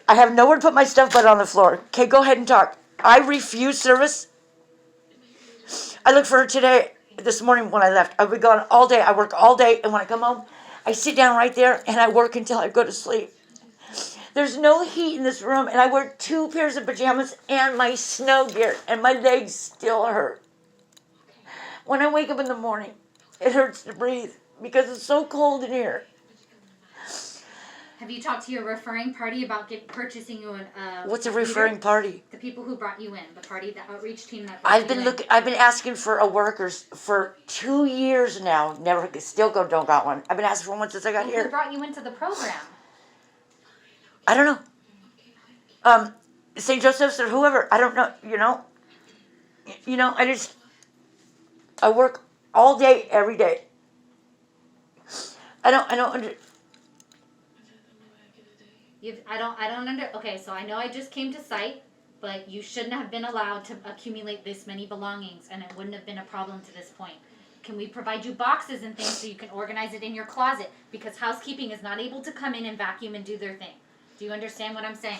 I have nowhere to put my stuff but on the floor. Okay, go ahead and talk. I refuse service. I looked for her today, this morning when I left. I've been gone all day. I work all day, and when I come home, I sit down right there and I work until I go to sleep. There's no heat in this room, and I wear 2 pairs of pajamas and my snow gear, and my legs still hurt. When I wake up in the morning, it hurts to breathe because it's so cold in here. Have you talked to your referring party about purchasing you an What's a referring party? The people who brought you in, the party, the outreach team that I've been asking for a worker for 2 years now. Don't got one. I've been asking for one since I got here. Who brought you into the program? I don't know. St. Joseph's or whoever. I don't know. I work all day, every day. Okay, so I know I just came to site, but you shouldn't have been allowed to accumulate this many belongings, and it wouldn't have been a problem to this point. Can we provide you boxes and things so you can organize it in your closet? Because housekeeping is not able to come in and vacuum and do their thing. Do you understand what I'm saying?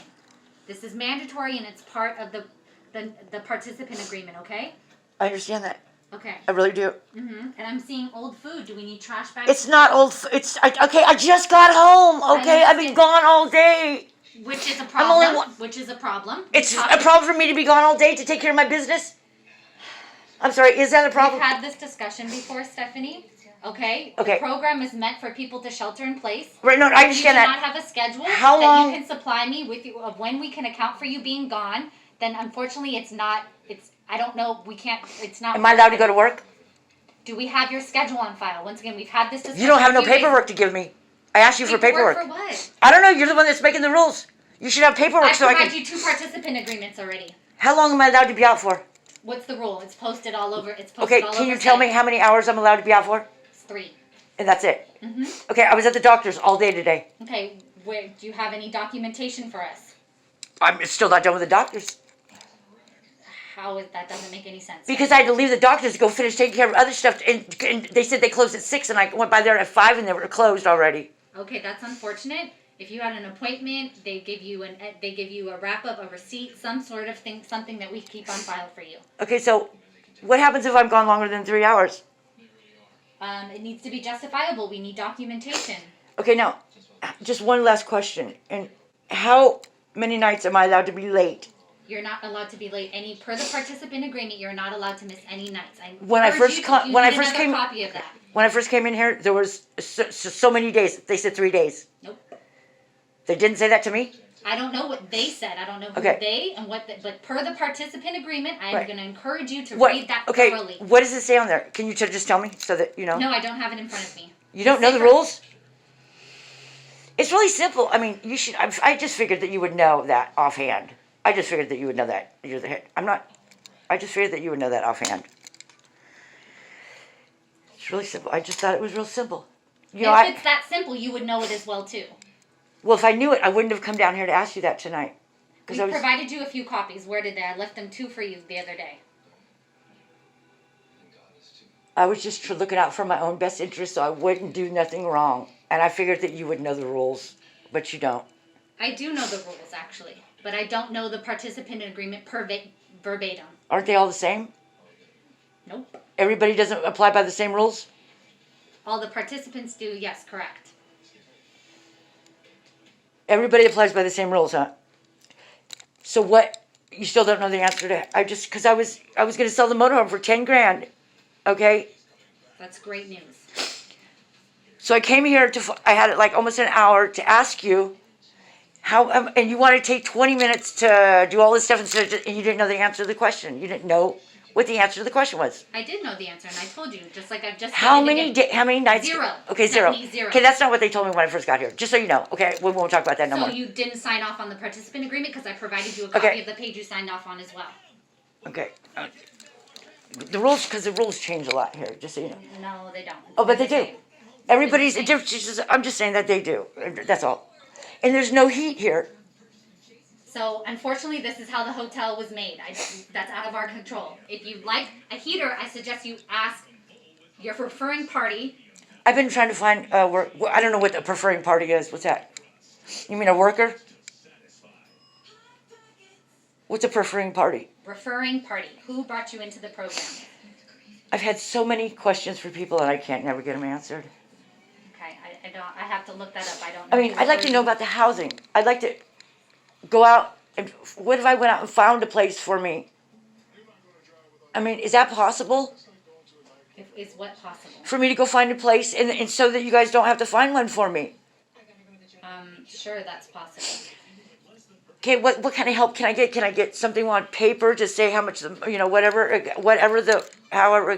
This is mandatory, and it's part of the participant agreement, okay? I understand that. Okay. I really do. And I'm seeing old food. Do we need trash bags? It's not old. Okay. I just got home. Okay, I've been gone all day. Which is a problem. Which is a problem. It's a problem for me to be gone all day to take care of my business. I'm sorry. Is that a problem? We've had this discussion before, Stephanie. Okay. Okay. The program is meant for people to shelter in place. Right. No, I understand that. If you do not have a schedule How long? You can supply me with of when we can account for you being gone, then unfortunately it's not. I don't know. We can't. It's not. Am I allowed to go to work? Do we have your schedule on file? Once again, we've had this discussion. You don't have no paperwork to give me. I asked you for paperwork. For what? I don't know. You're the one that's making the rules. You should have paperwork so I can. I provided you 2 participant agreements already. How long am I allowed to be out for? What's the rule? It's posted all over. Okay, can you tell me how many hours I'm allowed to be out for? It's 3. And that's it? Okay, I was at the doctor's all day today. Okay, do you have any documentation for us? I'm still not done with the doctor's. That doesn't make any sense. Because I had to leave the doctor's to go finish taking care of other stuff, and they said they closed at 6, and I went by there at 5, and they were closed already. Okay, that's unfortunate. If you had an appointment, they give you a wrap up, a receipt, some sort of thing, something that we keep on file for you. Okay, so what happens if I'm gone longer than 3 hours? It needs to be justifiable. We need documentation. Okay, now, just one last question. And how many nights am I allowed to be late? You're not allowed to be late. Per the participant agreement, you're not allowed to miss any nights. When I first came in here, there was so many days. They said 3 days. Nope. They didn't say that to me? I don't know what they said. I don't know who they and what. But per the participant agreement, I'm going to encourage you to read that thoroughly. What does it say on there? Can you just tell me so that you know? No, I don't have it in front of me. You don't know the rules? It's really simple. I mean, you should. I just figured that you would know that offhand. I just figured that you would know that. You're the head. I'm not. I just figured that you would know that offhand. It's really simple. I just thought it was real simple. If it's that simple, you would know it as well too. Well, if I knew it, I wouldn't have come down here to ask you that tonight. We provided you a few copies. Where did they? I left them 2 for you the other day. I was just looking out for my own best interest so I wouldn't do nothing wrong. And I figured that you would know the rules, but you don't. I do know the rules, actually. But I don't know the participant agreement verbatim. Aren't they all the same? Nope. Everybody doesn't apply by the same rules? All the participants do, yes, correct. Everybody applies by the same rules, huh? So what? You still don't know the answer to? Because I was going to sell the motorhome for $10,000. Okay. That's great news. So I came here I had like almost an hour to ask you how, and you wanted to take 20 minutes to do all this stuff, and you didn't know the answer to the question. You didn't know what the answer to the question was. I did know the answer, and I told you, just like I've just. How many nights? 0. Okay, 0. 0. Okay, that's not what they told me when I first got here. Just so you know. Okay, we won't talk about that no more. So you didn't sign off on the participant agreement because I provided you a copy of the page you signed off on as well. Okay. The rules change a lot here. Just so you know. No, they don't. Oh, but they do. Everybody's. I'm just saying that they do. That's all. And there's no heat here. So, unfortunately, this is how the hotel was made. That's out of our control. If you'd like a heater, I suggest you ask your preferring party. I've been trying to find work. I don't know what a preferring party is. What's that? You mean a worker? What's a preferring party? Referring party. Who brought you into the program? I've had so many questions for people and I can't never get them answered. Okay, I don't. I have to look that up. I don't know. I mean, I'd like to know about the housing. I'd like to go out and what if I went out and found a place for me? I mean, is that possible? Is what possible? For me to go find a place and so that you guys don't have to find one for me. Sure, that's possible. Okay, what kind of help can I get? Can I get something on paper to say how much however it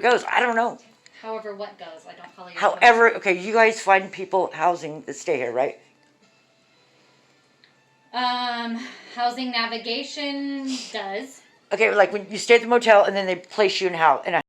goes? I don't know. However, what goes? I don't follow your. However, okay, you guys find people housing that stay here, right? Housing navigation does. Okay, like when you stay at the motel and then they place you in a